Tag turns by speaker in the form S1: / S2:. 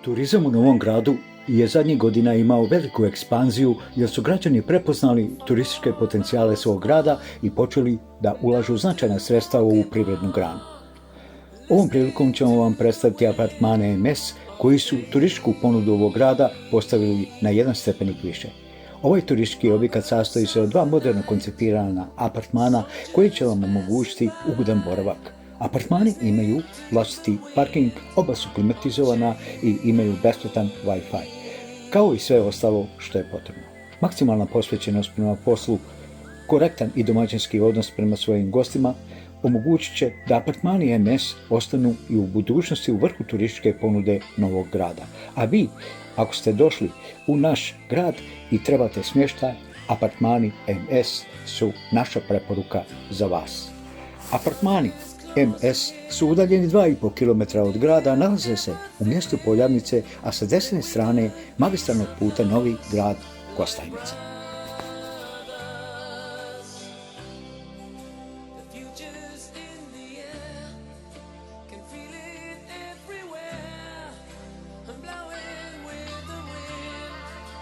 S1: Turizam u Novom Gradu je zadnjih godina imao veliku ekspanziju jer su građani prepoznali turističke potencijale svog grada i počeli da ulažu značajna sredstva u ovu privrednu granu. Ovom prilikom ćemo vam predstaviti apartmane MS koji su turističku ponudu ovog grada postavili na jedan stepenik više. Ovaj turistički objekat sastoji se od dva moderno koncipirana apartmana koji će vam omogućiti ugodan boravak. Apartmani imaju vlastiti parking, oba su klimatizovana i imaju besplatan Wi-Fi, kao i sve ostalo što je potrebno. Maksimalna posvećenost prema poslu, korektan i domaćinski odnos prema svojim gostima omogućit će da apartmani MS ostanu i u budućnosti u vrhu turističke ponude Novog Grada. A vi, ako ste došli u naš grad i trebate smještaj, apartmani MS su naša preporuka za vas. Apartmani MS su udaljeni 2,5 km od grada, nalaze se u mjestu Poljavnice, a sa desne strane magistralnog puta Novi Grad Kostajnica.